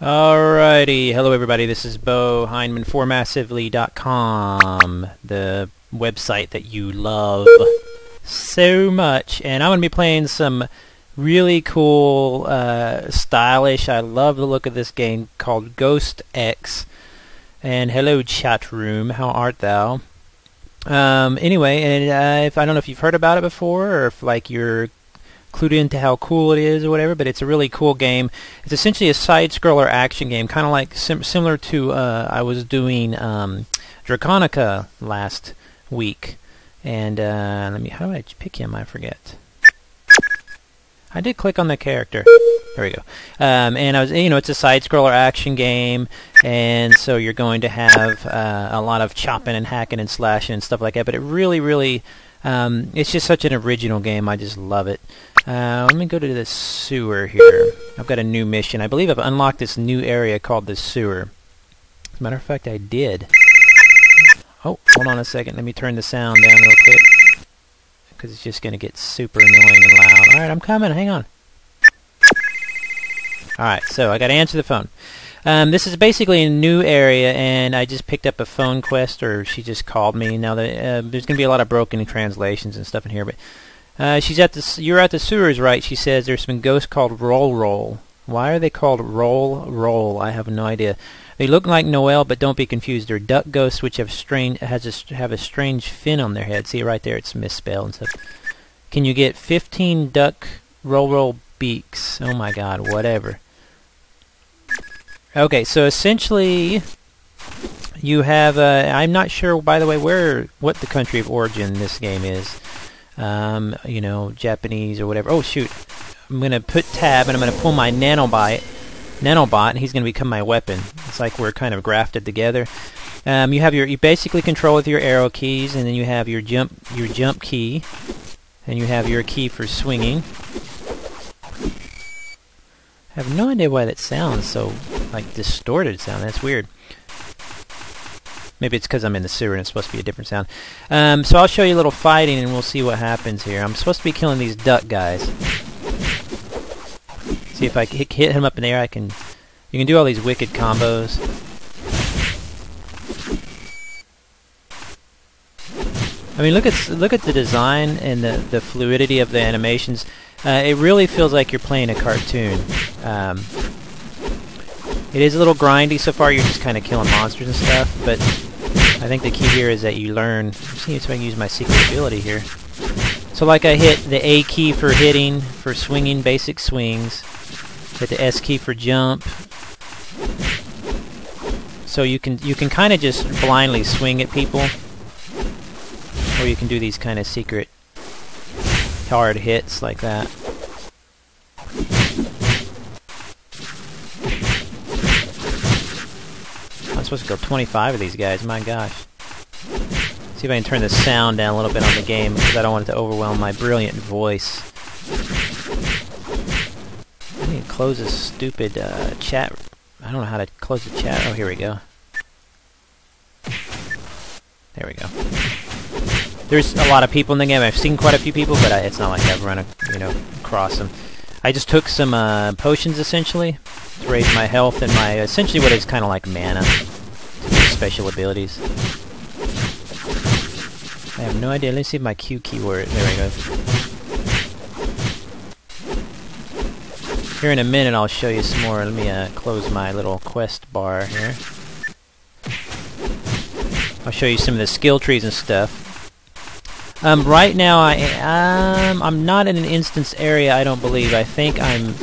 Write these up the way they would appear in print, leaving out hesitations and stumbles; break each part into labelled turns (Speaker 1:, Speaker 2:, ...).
Speaker 1: Alrighty, hello everybody, this is beau-hindman for massively.com, the website that you love so much, and I'm going to be playing some really cool, stylish, I love the look of this game called GhostX, and hello chat room, how art thou? Anyway, and if I don't know if you've heard about it before, or if like you're clued into how cool it is or whatever, but it's a really cool game. It's essentially a side-scroller action game, kind of like similar to I was doing Draconica last week. And how did I pick him? I forget. I did click on the character. There we go. And I was, it's a side-scroller action game, and so you're going to have a lot of chopping and hacking and slashing and stuff like that. But it really, it's just such an original game. I just love it. Let me go to the sewer here. I've got a new mission. I believe I've unlocked this new area called the sewer. As a matter of fact, I did. Oh, hold on a second. Let me turn the sound down real quick, because it's just going to get super annoying and loud. Alright, I'm coming. Hang on. Alright, so I got to answer the phone. This is basically a new area, and I just picked up a phone quest, or she just called me. Now, there's going to be a lot of broken translations and stuff in here, but she's at the. You're at the sewers, right? She says there's some ghosts called Roll. Why are they called Roll? I have no idea. They look like Noel, but don't be confused. They're duck ghosts, which have a strange fin on their head. See it right there? It's misspelled and stuff. Can you get 15 duck Roll beaks? Oh my God! Whatever. Okay, so essentially, you have. I'm not sure, by the way, what the country of origin this game is. Japanese or whatever. Oh shoot! I'm gonna put tab and I'm gonna pull my nanobot, and he's gonna become my weapon. It's like we're kind of grafted together. You basically control with your arrow keys, and then you have your jump key, and you have your key for swinging. I have no idea why that sounds so like distorted sound. That's weird. Maybe it's because I'm in the sewer and it's supposed to be a different sound. So I'll show you a little fighting and we'll see what happens here. I'm supposed to be killing these duck guys. See if I hit him up in the air. You can do all these wicked combos. I mean, look at the design and the fluidity of the animations. It really feels like you're playing a cartoon. It is a little grindy so far. You're just kind of killing monsters and stuff, but I think the key here is that you learn. Let's see if I can use my secret ability here. So like I hit the A key for hitting, for swinging basic swings. Hit the S key for jump. So you can kind of just blindly swing at people, or you can do these kind of secret hard hits like that. I'm supposed to go 25 of these guys, my gosh. See if I can turn the sound down a little bit on the game, because I don't want it to overwhelm my brilliant voice. I need to close this stupid chat. I don't know how to close the chat. Oh, here we go. There we go. There's a lot of people in the game. I've seen quite a few people, but it's not like I've run across them. I just took some potions, essentially, to raise my health and my, essentially what is kind of like mana, special abilities. I have no idea. Let's see if my Q keyword. There we go. Here in a minute, I'll show you some more. Let me close my little quest bar here. I'll show you some of the skill trees and stuff. Right now, I'm not in an instance area. I don't believe. I think I'm.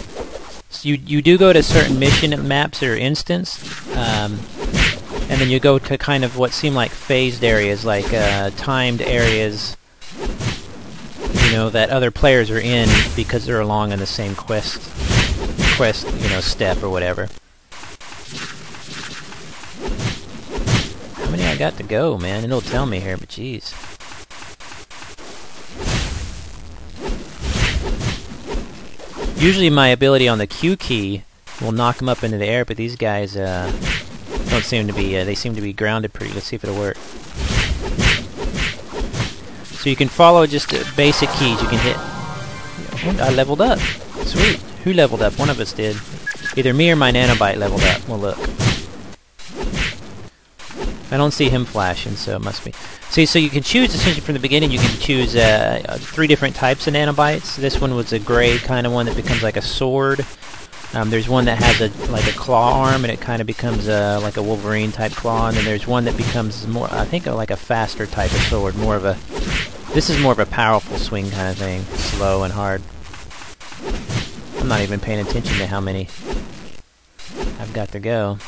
Speaker 1: You do go to certain mission maps or instance, and then you go to kind of what seem like phased areas, like timed areas, that other players are in because they're along in the same quest, step or whatever. How many I got to go, man? It'll tell me here, but jeez. Usually my ability on the Q key will knock them up into the air, but these guys don't seem to be, they seem to be grounded pretty. Let's see if it'll work. So you can follow just basic keys. You can hit. I leveled up. Sweet. Who leveled up? One of us did. Either me or my nanobite leveled up. Well, look. I don't see him flashing, so it must be. See, so you can choose, essentially from the beginning, you can choose 3 different types of nanobites. This one was a gray kind of one that becomes like a sword. There's one that has like a claw arm, and it kind of becomes like a Wolverine type claw. And then there's one that becomes more, I think, like a faster type of sword. This is more of a powerful swing kind of thing, slow and hard. I'm not even paying attention to how many I've got to go.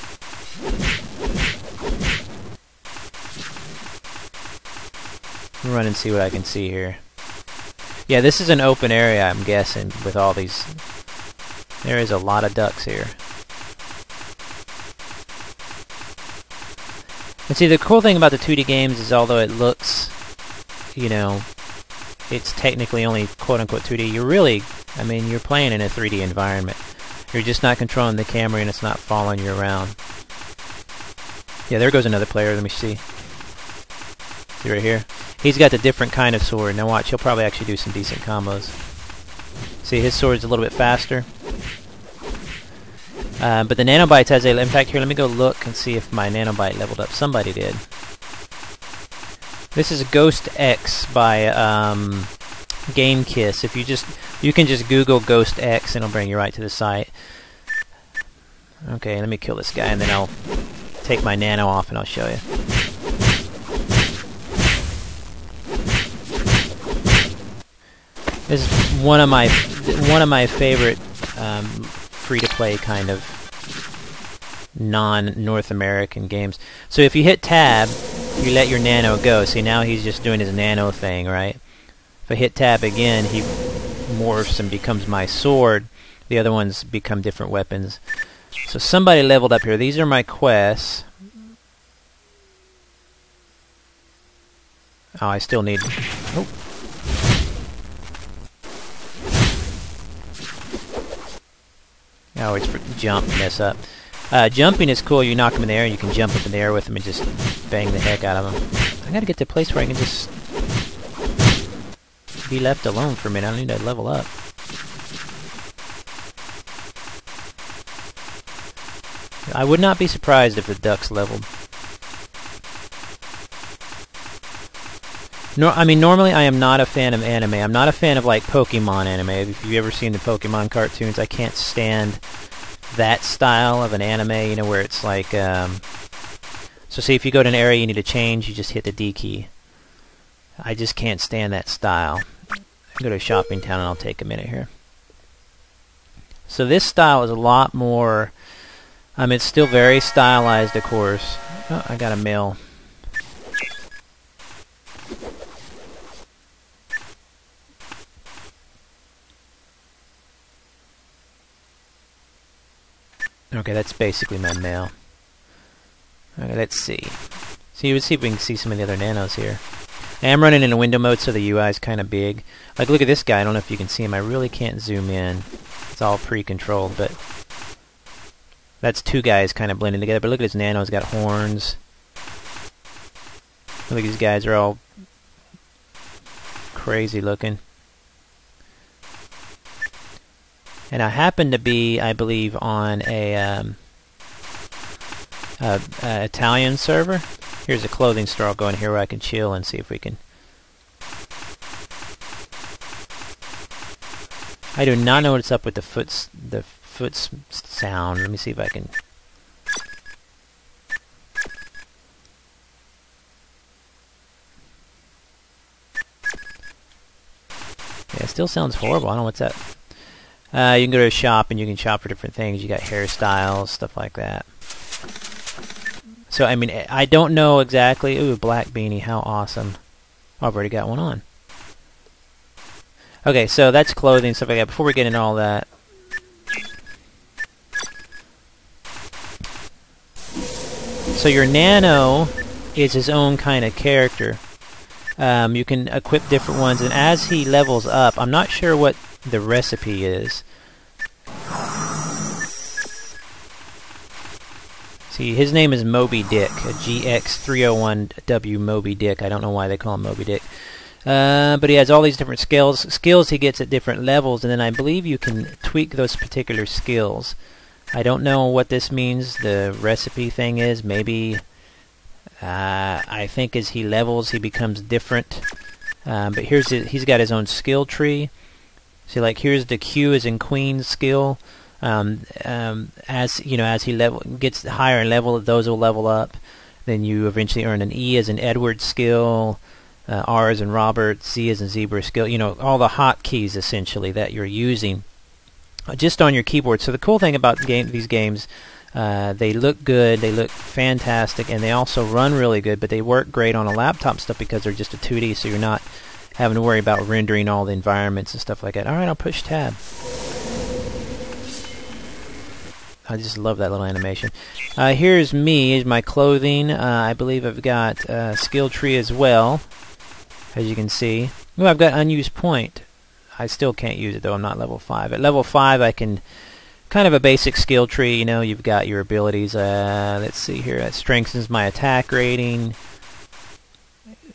Speaker 1: Run and see what I can see here. Yeah, this is an open area, I'm guessing, with all these. There is a lot of ducks here. And see, the cool thing about the 2D games is, although it looks, you know, it's technically only quote-unquote 2D, you're really, I mean, you're playing in a 3D environment. You're just not controlling the camera, and it's not following you around. Yeah, there goes another player. Let me see. See right here? He's got the different kind of sword. Now watch, he'll probably actually do some decent combos. See, his sword's a little bit faster. But the nanobites has a... In fact, here, let me go look and see if my nanobite leveled up. Somebody did. This is GhostX by Gameskiss. If you can just Google GhostX and it'll bring you right to the site. Okay, let me kill this guy and then I'll take my nano off and I'll show you. This is one of my favorite free-to-play kind of non-North American games. So if you hit tab, you let your nano go. See, now he's just doing his nano thing, right? If I hit tab again, he morphs and becomes my sword. The other ones become different weapons. So somebody leveled up here. These are my quests. Oh, I still need... Oh. I always jump and mess up. Jumping is cool. You knock them in the air and you can jump up in the air with them and just bang the heck out of them. I gotta get to a place where I can just be left alone for a minute. I need to level up. I would not be surprised if the ducks leveled. No, I mean, normally I am not a fan of anime. I'm not a fan of, like, Pokemon anime. If you've ever seen the Pokemon cartoons, I can't stand that style of an anime, you know, where it's like, so see, if you go to an area you need to change, you just hit the D key. I just can't stand that style. I can go to a shopping town and I'll take a minute here. So this style is a lot more, it's still very stylized, of course. Oh, I got a mail. Okay, that's basically my mail. Okay, let's see. So let's see if we can see some of the other nanos here. I am running in a window mode, so the UI is kind of big. Like, look at this guy. I don't know if you can see him. I really can't zoom in. It's all pre-controlled, but that's 2 guys kind of blending together. But look at his nano. He's got horns. Look at these guys are all crazy looking. And I happen to be, I believe, on a Italian server. Here's a clothing store. I'll go in here where I can chill and see if we can. I do not know what's up with the foot sound. Let me see if I can. Yeah, it still sounds horrible. I don't know what's up. You can go to a shop and you can shop for different things. You got hairstyles, stuff like that. So, I mean, I don't know exactly. Ooh, black beanie, how awesome. Oh, I've already got one on. Okay, so that's clothing, stuff like that. Before we get into all that. So your nano is his own kind of character. You can equip different ones, and as he levels up, I'm not sure what the recipe is. See, his name is Moby Dick, a GX301W Moby Dick. I don't know why they call him Moby Dick. But he has all these different skills he gets at different levels, and then I believe you can tweak those particular skills. I don't know what this means, the recipe thing is. Maybe, I think as he levels, he becomes different. But he's got his own skill tree. See, like here's the Q as in Queen's skill. As you know, as he gets higher in level, those will level up. Then you eventually earn an E as in Edward skill, R as in Robert, Z as in Zebra skill. You know, all the hotkeys essentially that you're using just on your keyboard. So the cool thing about these games, they look good, they look fantastic, and they also run really good. But they work great on a laptop stuff because they're just a 2D, so you're not having to worry about rendering all the environments and stuff like that. All right, I'll push tab. I just love that little animation. Here's me, here's my clothing. I believe I've got a skill tree as well, as you can see. Oh, I've got unused point. I still can't use it though, I'm not level 5. At level 5 I can, kind of a basic skill tree, you know, you've got your abilities. Let's see here, that strengthens my attack rating.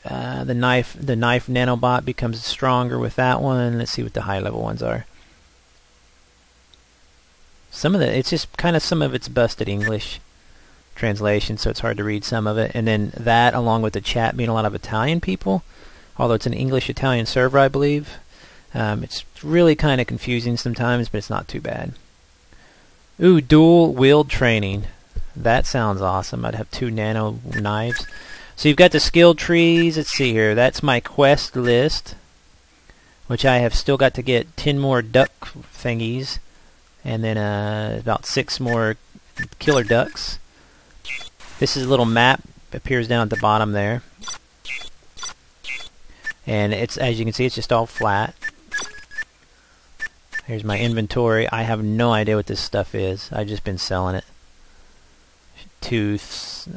Speaker 1: The knife nanobot becomes stronger with that one. Let's see what the high level ones are. It's just kind of some of it's busted English translation, so it's hard to read some of it. And then that, along with the chat being a lot of Italian people, although it's an English-Italian server, I believe. It's really kind of confusing sometimes, but it's not too bad. Ooh, dual wield training. That sounds awesome. I'd have 2 nano knives. So you've got the skill trees. Let's see here. That's my quest list, which I have still got to get 10 more duck thingies. And then about 6 more killer ducks. This is a little map. Appears down at the bottom there. And it's, as you can see, it's just all flat. Here's my inventory. I have no idea what this stuff is. I've just been selling it. Teeth,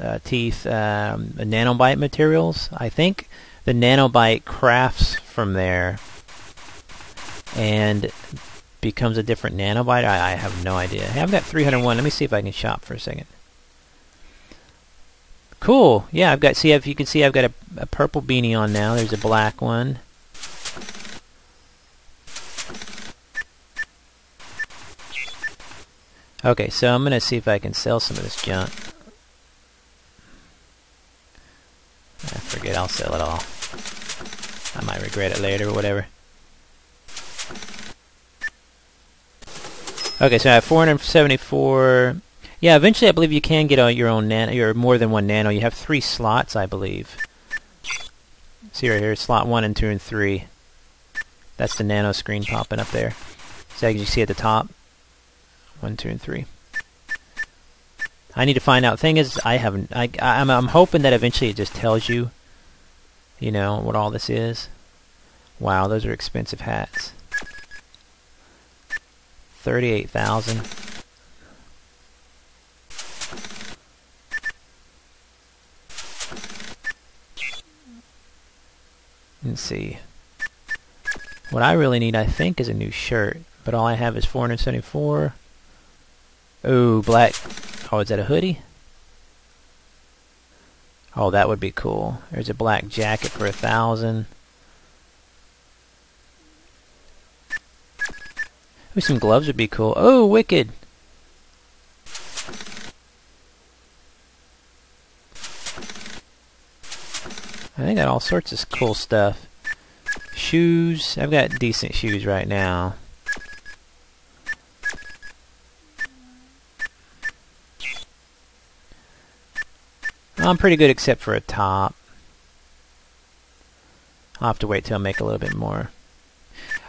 Speaker 1: nanobite materials. I think the nanobite crafts from there and becomes a different nanobite. I have no idea. Hey, I've got 301. Let me see if I can shop for a second. Cool. Yeah, I've got. See, if you can see, I've got a purple beanie on now. There's a black one. Okay, so I'm gonna see if I can sell some of this junk. I forget. I'll sell it all. I might regret it later or whatever. Okay, so I have 474. Yeah, eventually I believe you can get your own nano, or more than one nano. You have 3 slots, I believe. See right here, slot 1 and 2 and 3. That's the nano screen popping up there. So as you see at the top, 1, 2, and 3. I need to find out. Thing is, I'm hoping that eventually it just tells you, you know, what all this is. Wow, those are expensive hats. 38,000. Let's see. What I really need, I think, is a new shirt. But all I have is 474. Oh, black. Oh, is that a hoodie? Oh, that would be cool. There's a black jacket for 1,000. Ooh, some gloves would be cool. Oh, wicked! I got all sorts of cool stuff. Shoes. I've got decent shoes right now. I'm pretty good except for a top. I'll have to wait till I make a little bit more.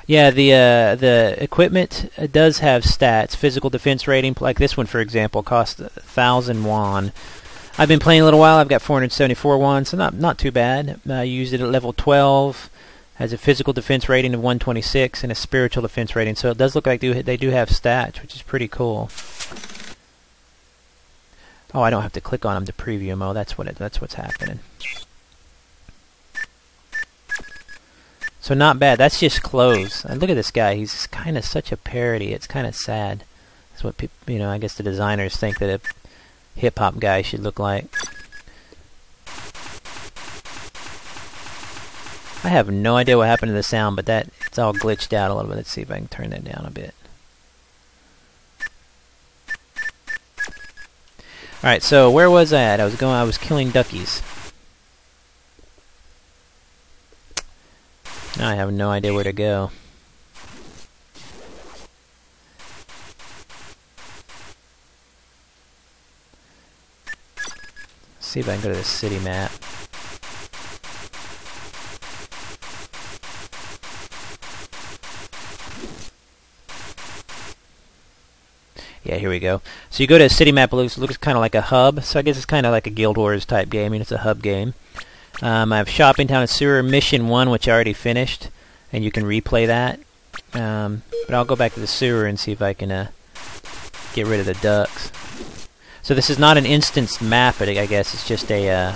Speaker 1: Yeah, the equipment does have stats. Physical defense rating, like this one for example, costs 1,000 won. I've been playing a little while. I've got 474 won, so not too bad. I used it at level 12. Has a physical defense rating of 126 and a spiritual defense rating. So it does look like they do have stats, which is pretty cool. Oh, I don't have to click on them to preview them. Oh, that's what's happening. So not bad. That's just clothes. And look at this guy. He's kind of such a parody. It's kind of sad. That's what people, you know, I guess the designers think that a hip-hop guy should look like. I have no idea what happened to the sound, but it's all glitched out a little bit. Let's see if I can turn that down a bit. Alright, so where was I at? I was killing duckies. Now I have no idea where to go. Let's see if I can go to the city map. Yeah, here we go. So you go to a city map, it looks kind of like a hub, so I guess it's kind of like a Guild Wars type game. I mean, it's a hub game. I have Shopping Town and Sewer Mission 1, which I already finished, and you can replay that. But I'll go back to the sewer and see if I can get rid of the ducks. So this is not an instanced map, I guess. It's just a...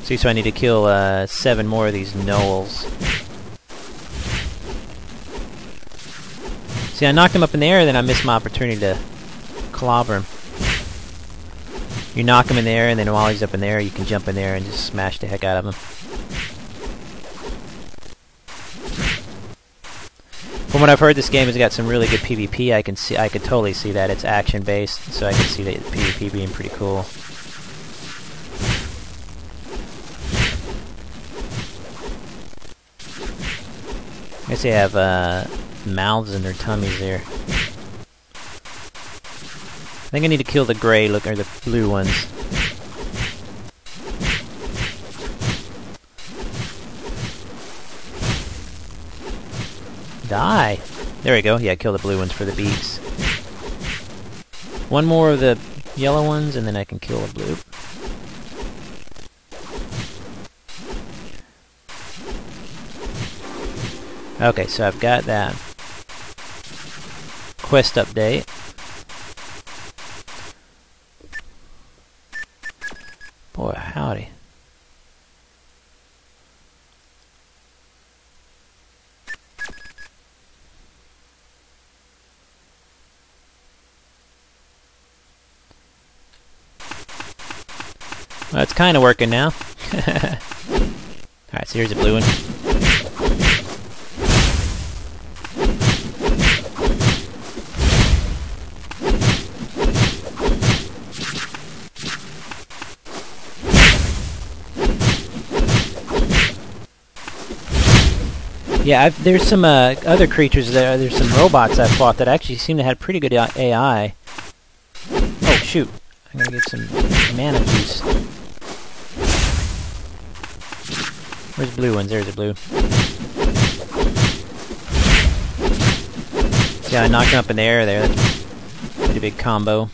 Speaker 1: See, so I need to kill 7 more of these gnolls. See, I knocked him up in the air, then I missed my opportunity to clobber him. You knock him in the air, and then while he's up in the air, you can jump in there and just smash the heck out of him. From what I've heard, this game has got some really good PvP. I could totally see that. It's action-based, so I can see the PvP being pretty cool. I guess they have mouths in their tummies there. I think I need to kill the gray or the blue ones. Die! There we go. Yeah, kill the blue ones for the beaks. One more of the yellow ones, and then I can kill the blue. Okay, so I've got that. Quest update. Boy, howdy. Well, it's kind of working now. Alright, so here's a blue one. Yeah, there's some other creatures there. There's some robots I fought that actually seem to have pretty good AI. Oh, shoot. I'm gonna get some mana juice. Where's the blue ones? There's a blue. See, I knocked him up in the air there. That's a pretty big combo.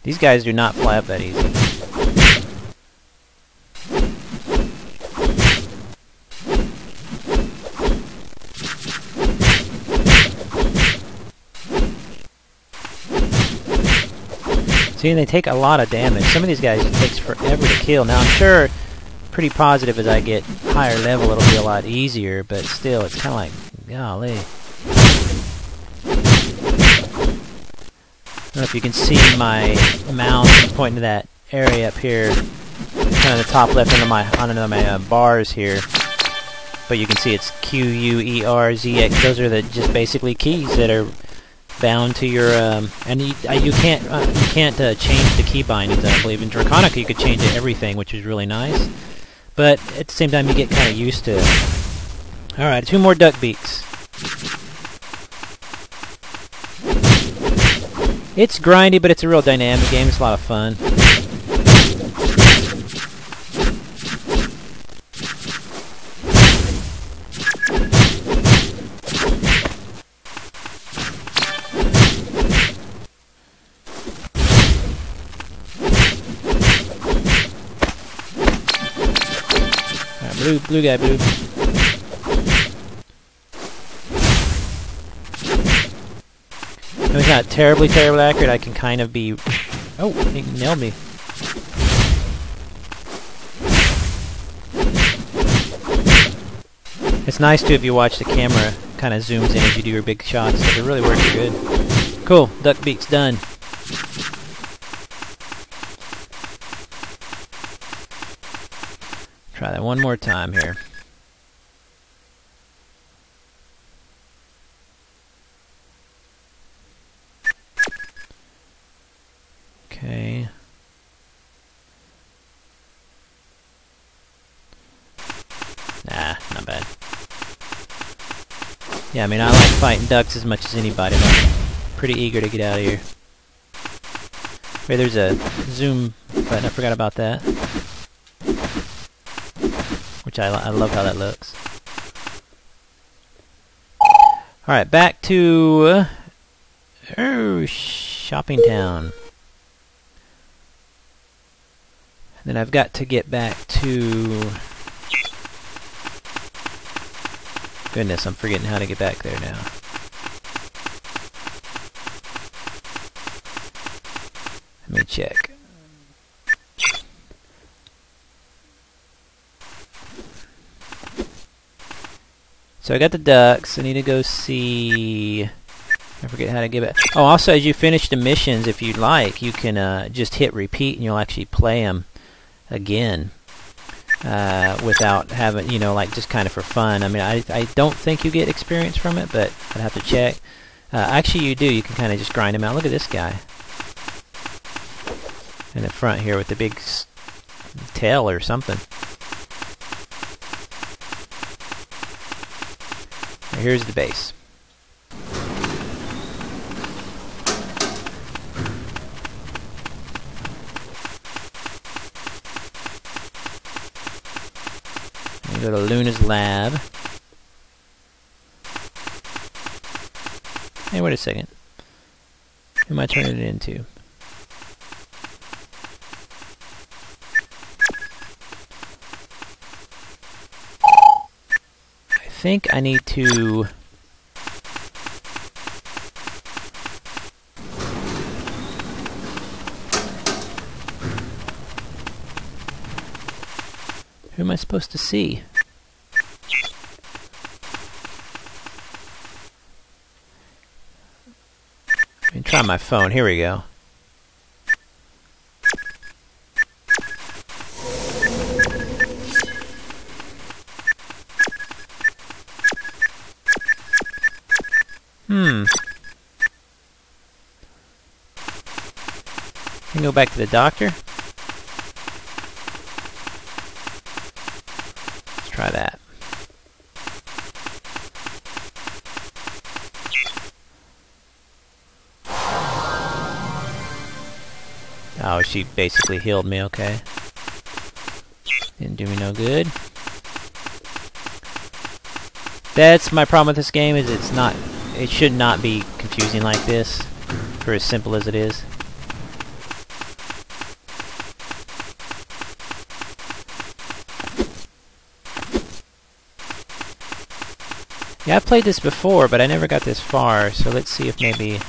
Speaker 1: These guys do not fly up that easy. See, they take a lot of damage. Some of these guys it takes forever to kill. Now, I'm sure, pretty positive as I get higher level, it'll be a lot easier, but still, it's kind of like, golly. I don't know if you can see my mouse pointing to that area up here, kind of the top left under my bars here. But you can see it's QUERZX. Those are the just basically keys that are bound to your and you can't change the key bindings. I believe in Draconica you could change everything, which is really nice. But at the same time, you get kind of used to it. All right, 2 more duck beaks. It's grindy, but it's a real dynamic game. It's a lot of fun. All right, blue guy, blue. If it's not terribly accurate, I can kind of be... Oh, he nailed me. It's nice too if you watch the camera kind of zooms in as you do your big shots. So it really works good. Cool. Duck beak's done. Try that one more time here. Okay. Nah, not bad. Yeah, I mean, I like fighting ducks as much as anybody. I'm pretty eager to get out of here. Wait, there's a zoom button. I forgot about that. Which I love how that looks. Alright, back to... Shopping Town. Then I've got to get back to... Goodness, I'm forgetting how to get back there now. Let me check. So I got the ducks. I need to go see... I forget how to give it. Oh, also, as you finish the missions, if you'd like, you can just hit repeat and you'll actually play them again. Without having, you know, like just kind of for fun. I mean, I don't think you get experience from it, but I'd have to check. Actually, you do. You can kind of just grind him out. Look at this guy in the front here with the big tail or something. Here's the base. Go to Luna's lab. Hey, wait a second. Who am I turning it into? I think I need to... Who am I supposed to see? Let me try my phone. Here we go. Can go back to the doctor. Try that. Oh, she basically healed me, okay. Didn't do me no good. That's my problem with this game, is it should not be confusing like this, for as simple as it is. Yeah, I've played this before, but I never got this far, so let's see if maybe...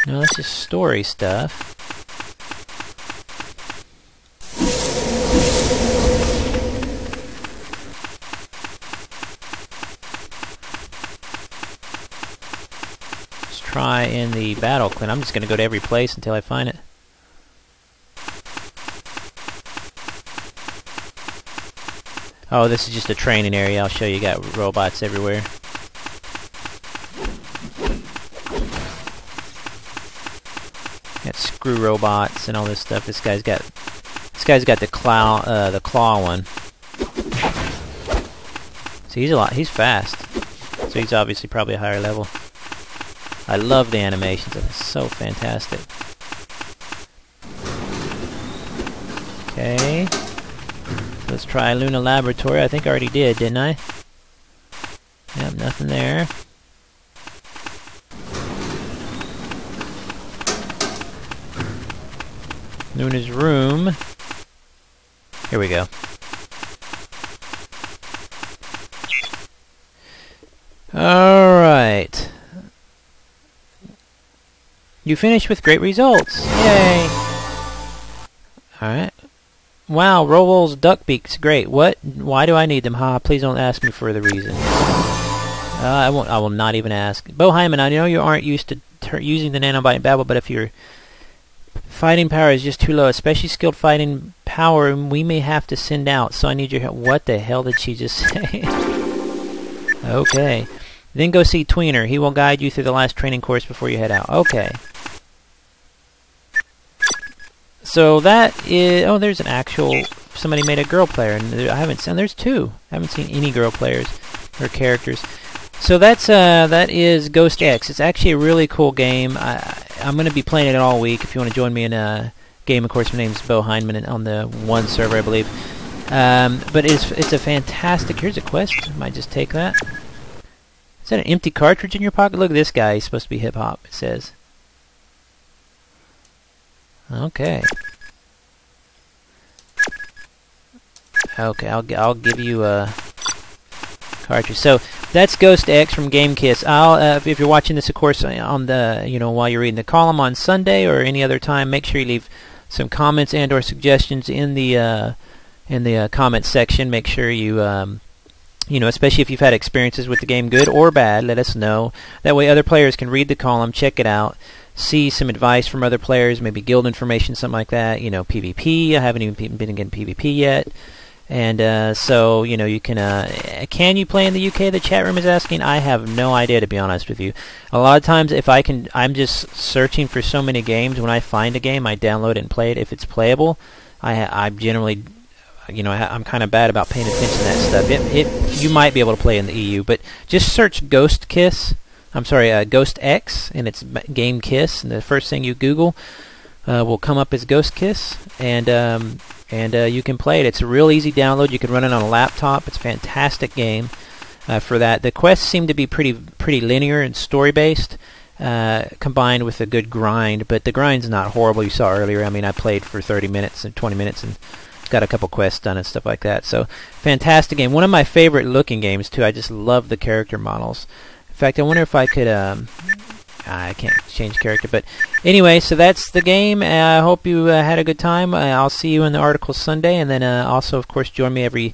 Speaker 1: No, that's just story stuff. Let's try in the battle clinic. I'm just going to go to every place until I find it. Oh, this is just a training area. I'll show you. Got robots everywhere. Got screw robots and all this stuff. This guy's got the claw one. So he's fast. So he's obviously probably a higher level. I love the animations. It's so fantastic. Okay. Let's try Luna Laboratory. I think I already did, didn't I? Yep, nothing there. Luna's room. Here we go. Alright. You finished with great results. Yay! Alright. Wow, Roll's duck beaks, great. What? Why do I need them? Please don't ask me for the reason. I will not even ask. Beau-hindman, I know you aren't used to using the nanobite babble, but if your fighting power is just too low, especially skilled fighting power, we may have to send out. So I need your help. What the hell did she just say? Okay. Then go see Tweener. He will guide you through the last training course before you head out. Okay. So that is... Oh, there's an actual... Somebody made a girl player, and I haven't seen... There's two. I haven't seen any girl players or characters. So that is GhostX. It's actually a really cool game. I'm going to be playing it all week. If you want to join me in a game, of course, my name's beau-hindman on the one server, I believe. But it's a fantastic... Here's a quest. I might just take that. Is that an empty cartridge in your pocket? Look at this guy. He's supposed to be hip-hop, it says. Okay. Okay, I'll give you a cartridge. So that's GhostX from Gameskiss. If you're watching this, of course, on the while you're reading the column on Sunday or any other time, make sure you leave some comments and/or suggestions in the comments section. Make sure you especially if you've had experiences with the game, good or bad, let us know. That way, other players can read the column, check it out, see some advice from other players, maybe guild information, something like that. PvP. I haven't even been getting PvP yet. And so, you can you play in the UK? The chat room is asking. I have no idea, to be honest with you. A lot of times, I'm just searching for so many games. When I find a game, I download it and play it. If it's playable, I generally, I'm kind of bad about paying attention to that stuff. You might be able to play in the EU, but just search GhostX, and it's Gameskiss, and the first thing you Google will come up as GhostX, and you can play it. It's a real easy download. You can run it on a laptop. It's a fantastic game for that. The quests seem to be pretty linear and story-based, combined with a good grind, but the grind's not horrible. You saw earlier. I mean, I played for 30 minutes and 20 minutes and got a couple quests done and stuff like that. So, fantastic game. One of my favorite looking games, too. I just love the character models. In fact, I wonder if I could... I can't change character, but anyway, so that's the game. I hope you had a good time. I'll see you in the article Sunday, and then also, of course, join me every